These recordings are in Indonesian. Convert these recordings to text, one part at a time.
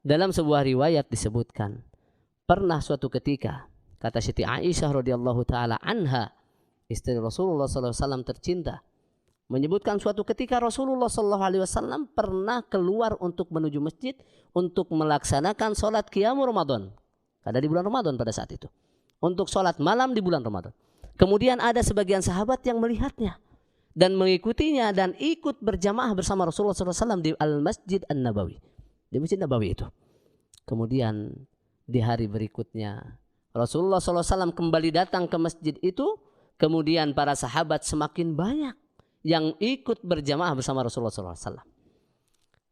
Dalam sebuah riwayat disebutkan, pernah suatu ketika, kata Siti Aisyah radhiyallahu taala anha, istri Rasulullah SAW tercinta, menyebutkan suatu ketika Rasulullah SAW pernah keluar untuk menuju masjid untuk melaksanakan sholat qiyamul Ramadan. Ada di bulan Ramadan pada saat itu. Untuk sholat malam di bulan Ramadan. Kemudian ada sebagian sahabat yang melihatnya dan mengikutinya dan ikut berjamaah bersama Rasulullah SAW di Al-Masjid An-Nabawi. Di Masjid Nabawi itu. Kemudian di hari berikutnya Rasulullah SAW kembali datang ke masjid itu. Kemudian para sahabat semakin banyak yang ikut berjamaah bersama Rasulullah SAW.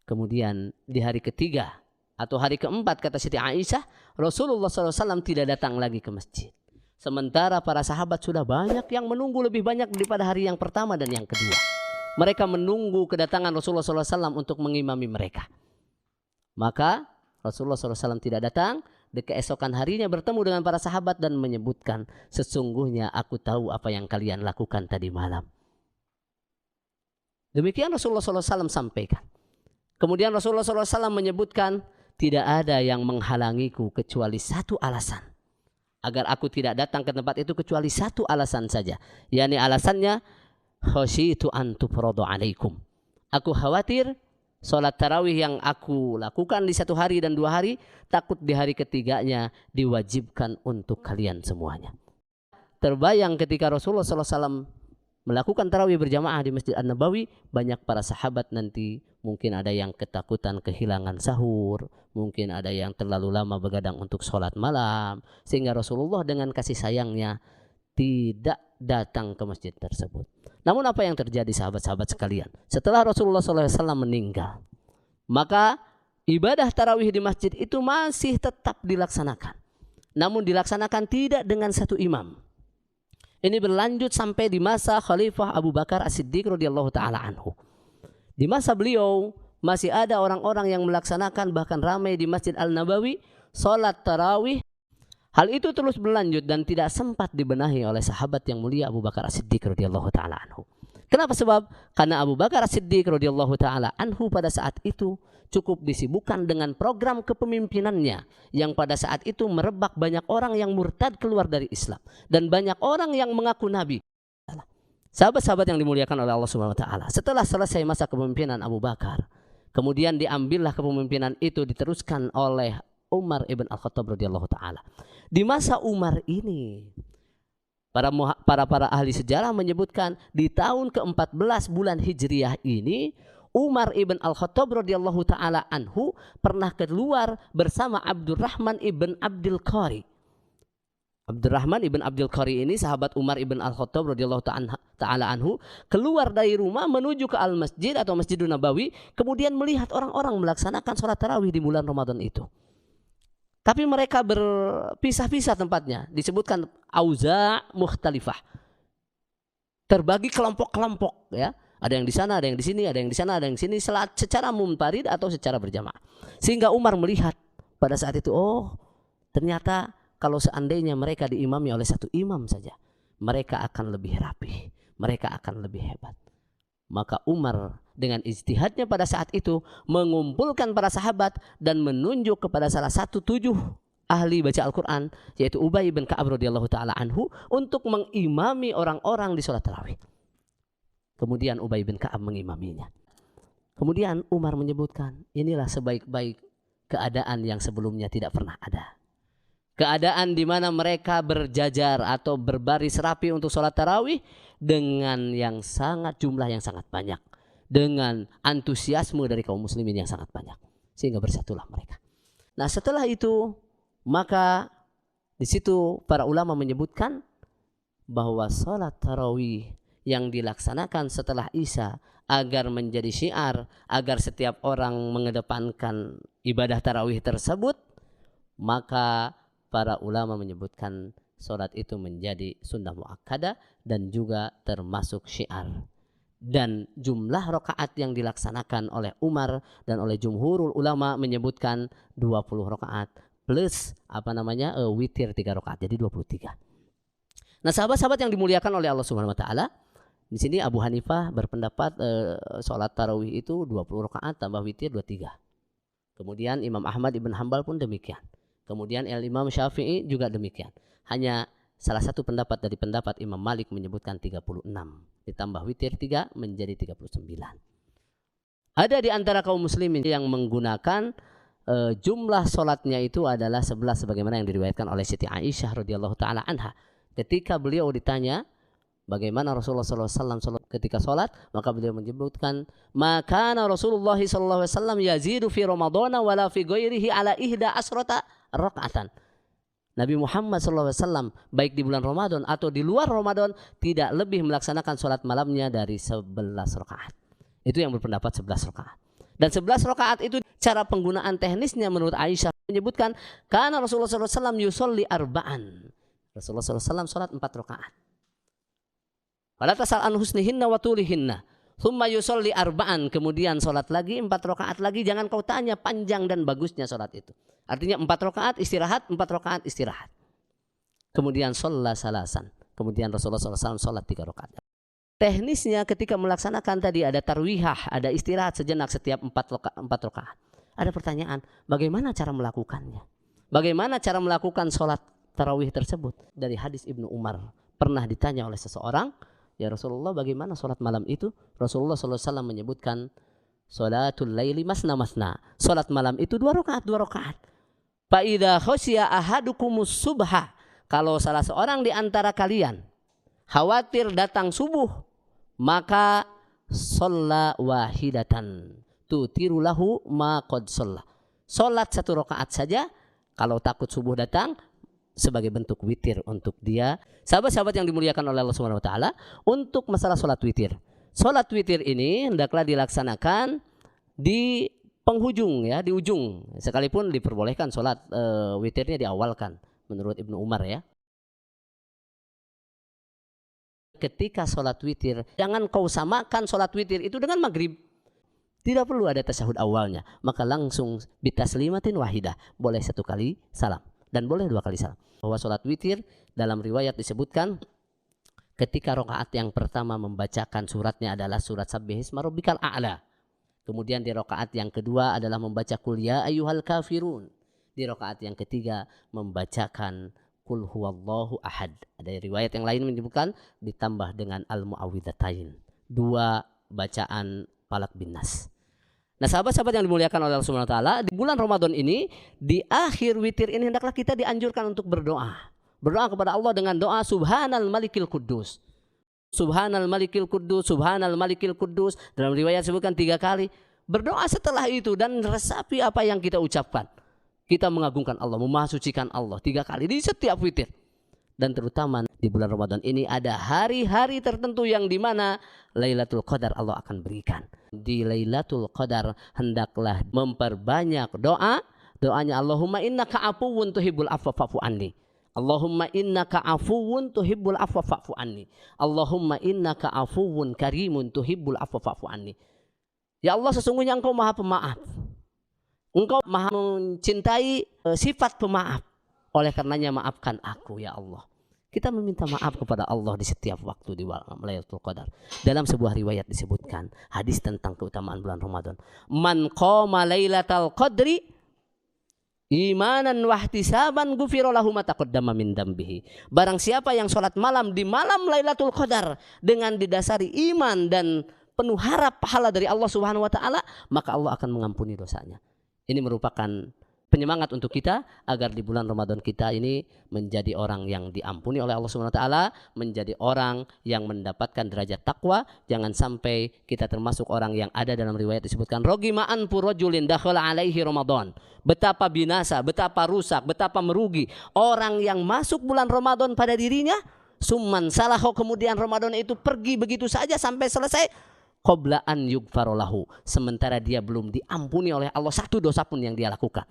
Kemudian di hari ketiga atau hari keempat, kata Siti Aisyah, Rasulullah SAW tidak datang lagi ke masjid. Sementara para sahabat sudah banyak yang menunggu, lebih banyak daripada hari yang pertama dan yang kedua. Mereka menunggu kedatangan Rasulullah SAW untuk mengimami mereka. Maka Rasulullah SAW tidak datang. Di keesokan harinya bertemu dengan para sahabat dan menyebutkan, sesungguhnya aku tahu apa yang kalian lakukan tadi malam. Demikian Rasulullah SAW sampaikan. Kemudian Rasulullah SAW menyebutkan, tidak ada yang menghalangiku kecuali satu alasan. Agar aku tidak datang ke tempat itu kecuali satu alasan saja. yakni alasannya, khasyitu an tufradu alaikum. Aku khawatir sholat tarawih yang aku lakukan di satu hari dan 2 hari, takut di hari ketiganya diwajibkan untuk kalian semuanya. Terbayang ketika Rasulullah SAW melakukan tarawih berjamaah di Masjid An-Nabawi, banyak para sahabat nanti mungkin ada yang ketakutan kehilangan sahur, mungkin ada yang terlalu lama begadang untuk sholat malam, sehingga Rasulullah dengan kasih sayangnya tidak datang ke masjid tersebut. Namun apa yang terjadi sahabat-sahabat sekalian? Setelah Rasulullah SAW meninggal, maka ibadah tarawih di masjid itu masih tetap dilaksanakan. Namun dilaksanakan tidak dengan satu imam. Ini berlanjut sampai di masa Khalifah Abu Bakar As-Siddiq radhiyallahu taala anhu. Di masa beliau masih ada orang-orang yang melaksanakan, bahkan ramai di Masjid Al-Nabawi, sholat tarawih. Hal itu terus berlanjut dan tidak sempat dibenahi oleh sahabat yang mulia Abu Bakar As-Siddiq radhiyallahu taala anhu. Kenapa? Sebab karena Abu Bakar As-Siddiq radhiyallahu taala anhu pada saat itu cukup disibukkan dengan program kepemimpinannya yang pada saat itu merebak banyak orang yang murtad keluar dari Islam dan banyak orang yang mengaku nabi. Sahabat-sahabat yang dimuliakan oleh Allah Subhanahu wa taala, setelah selesai masa kepemimpinan Abu Bakar, kemudian diambillah kepemimpinan itu diteruskan oleh Umar ibn Al-Khattab radhiyallahu taala. Di masa Umar ini, para ahli sejarah menyebutkan di tahun ke-14 bulan Hijriah ini, Umar ibn Al-Khattab radhiyallahu taala anhu pernah keluar bersama Abdurrahman ibn Abdul Qari. Abdurrahman ibn Abdul Qari ini sahabat Umar ibn Al-Khattab radhiyallahu taala anhu keluar dari rumah menuju ke Al-Masjid atau Masjidun Nabawi, kemudian melihat orang-orang melaksanakan sholat tarawih di bulan Ramadan itu. Tapi mereka berpisah-pisah tempatnya, disebutkan auza' mukhtalifah. Terbagi kelompok-kelompok ya. Ada yang di sana, ada yang di sini, ada yang di sana, ada yang di sini, secara munfarid atau secara berjamaah. Sehingga Umar melihat pada saat itu, oh, ternyata kalau seandainya mereka diimami oleh satu imam saja, mereka akan lebih rapih, mereka akan lebih hebat. Maka Umar dengan ijtihadnya pada saat itu mengumpulkan para sahabat dan menunjuk kepada salah satu 7 ahli baca Al-Quran, yaitu Ubay bin Ka'ab radhiyallahu taala anhu, untuk mengimami orang-orang di sholat tarawih. Kemudian Ubay bin Ka'ab mengimaminya. Kemudian Umar menyebutkan, inilah sebaik-baik keadaan yang sebelumnya tidak pernah ada. Keadaan di mana mereka berjajar atau berbaris rapi untuk sholat tarawih dengan jumlah yang sangat banyak, dengan antusiasme dari kaum muslimin yang sangat banyak, sehingga bersatulah mereka. Nah, setelah itu maka di situ para ulama menyebutkan bahwa sholat tarawih yang dilaksanakan setelah Isya agar menjadi syiar, agar setiap orang mengedepankan ibadah tarawih tersebut, maka para ulama menyebutkan sholat itu menjadi sunnah muakkadah dan juga termasuk syiar. Dan jumlah rakaat yang dilaksanakan oleh Umar dan oleh jumhurul ulama menyebutkan 20 rakaat plus witir 3 rakaat, jadi 23. Nah, sahabat-sahabat yang dimuliakan oleh Allah Subhanahu wa taala, di sini Abu Hanifah berpendapat sholat tarawih itu 20 rakaat tambah witir 23. Kemudian Imam Ahmad ibn Hanbal pun demikian. Kemudian Imam Syafi'i juga demikian. Hanya salah satu pendapat dari pendapat Imam Malik menyebutkan 36. Ditambah witir 3 menjadi 39. Ada di antara kaum muslimin yang menggunakan jumlah solatnya itu adalah 11 sebagaimana yang diriwayatkan oleh Siti Aisyah radhiyallahu taala anha. Ketika beliau ditanya bagaimana Rasulullah SAW ketika solat, maka beliau menyebutkan, maka Rasulullah SAW yazidu fi Ramadan wala fi ghairihi ala ihda asrota rakaatan. Nabi Muhammad SAW baik di bulan Ramadan atau di luar Ramadan tidak lebih melaksanakan sholat malamnya dari 11 rakaat. Itu yang berpendapat 11 rakaat. Dan 11 rakaat itu cara penggunaan teknisnya menurut Aisyah menyebutkan karena Rasulullah SAW yusolli arba'an. Rasulullah SAW sholat 4 rakaat. Wala tasal an husnihinna wa tulihinna. Thumma yusolli arba'an. Kemudian sholat lagi 4 rakaat lagi. Jangan kau tanya panjang dan bagusnya sholat itu. Artinya 4 rakaat istirahat, 4 rakaat istirahat. Kemudian sholat salasan. Kemudian Rasulullah SAW sholat 3 rakaat. Teknisnya ketika melaksanakan tadi ada tarwihah, ada istirahat sejenak setiap 4 rakaat. Ada pertanyaan, bagaimana cara melakukannya? Bagaimana cara melakukan sholat tarawih tersebut? Dari hadis Ibnu Umar pernah ditanya oleh seseorang, ya Rasulullah bagaimana sholat malam itu? Rasulullah SAW menyebutkan, sholatul laili masna masna. Sholat malam itu 2 rakaat, 2 rakaat. Fa'idha khosya ahadukumus subha. Kalau salah seorang di antara kalian khawatir datang subuh, maka sholla wahidatan tutiru lahu ma qad sholla. Sholat 1 rakaat saja kalau takut subuh datang sebagai bentuk witir untuk dia. Sahabat-sahabat yang dimuliakan oleh Allah Subhanahu wa taala, untuk masalah sholat witir. Sholat witir ini hendaklah dilaksanakan di penghujung, ya, di ujung. Sekalipun diperbolehkan sholat witirnya diawalkan menurut Ibnu Umar, ya. Ketika sholat witir, jangan kau samakan sholat witir itu dengan maghrib. Tidak perlu ada tasyahud awalnya, maka langsung bitaslimatin wahidah. Boleh 1 kali salam dan boleh 2 kali salam. Bahwa sholat witir dalam riwayat disebutkan ketika rakaat yang pertama membacakan suratnya adalah surat Sabbihisma Rabbikal A'la. Kemudian di rakaat yang kedua adalah membaca Qul ya ayyuhal kafirun. Di rakaat yang ketiga membacakan Qul huwallahu ahad. Ada riwayat yang lain menyebutkan ditambah dengan al-mu'awwidzatain. 2 bacaan Falaq bin Nas. Nah, sahabat-sahabat yang dimuliakan oleh Allah Subhanahu wa taala, di bulan Ramadan ini, di akhir witir ini hendaklah kita dianjurkan untuk berdoa. Berdoa kepada Allah dengan doa Subhanal Malikil Quddus. Subhanal Malikil Quddus, Subhanal Malikil Quddus. Dalam riwayat disebutkan 3 kali. Berdoa setelah itu dan resapi apa yang kita ucapkan. Kita mengagungkan Allah, memahasucikan Allah 3 kali di setiap witir. Dan terutama di bulan Ramadan ini ada hari-hari tertentu yang dimana Lailatul Qadar Allah akan berikan. Di Lailatul Qadar hendaklah memperbanyak doa. Doanya Allahumma innaka afuwun tuhibbul afwa fa'fu anni. Allahumma innaka afuwun tuhibbul afwa fa'fu anni. Allahumma innaka afuwun karimun tuhibbul afwa fa'fu anni. Ya Allah, sesungguhnya Engkau Maha Pemaaf. Engkau Maha mencintai sifat pemaaf. Oleh karenanya maafkan aku ya Allah. Kita meminta maaf kepada Allah di setiap waktu di Lailatul Qadar. Dalam sebuah riwayat disebutkan hadis tentang keutamaan bulan Ramadan. Man qama Lailatul Qadri imanan wahtisaban ghufira lahu ma taqaddama min dambihi. Barang siapa yang sholat malam di malam Lailatul Qadar dengan didasari iman dan penuh harap pahala dari Allah Subhanahu wa taala, maka Allah akan mengampuni dosanya. Ini merupakan penyemangat untuk kita agar di bulan Ramadan kita ini menjadi orang yang diampuni oleh Allah Subhanahu wa taala, menjadi orang yang mendapatkan derajat takwa. Jangan sampai kita termasuk orang yang ada dalam riwayat disebutkan rogima anfu rajulin dakhala alaihi Ramadan. Betapa binasa, betapa rusak, betapa merugi orang yang masuk bulan Ramadan pada dirinya, summan salaho, kemudian Ramadan itu pergi begitu saja sampai selesai. Qabla an yughfarolahu, sementara dia belum diampuni oleh Allah 1 dosa pun yang dia lakukan.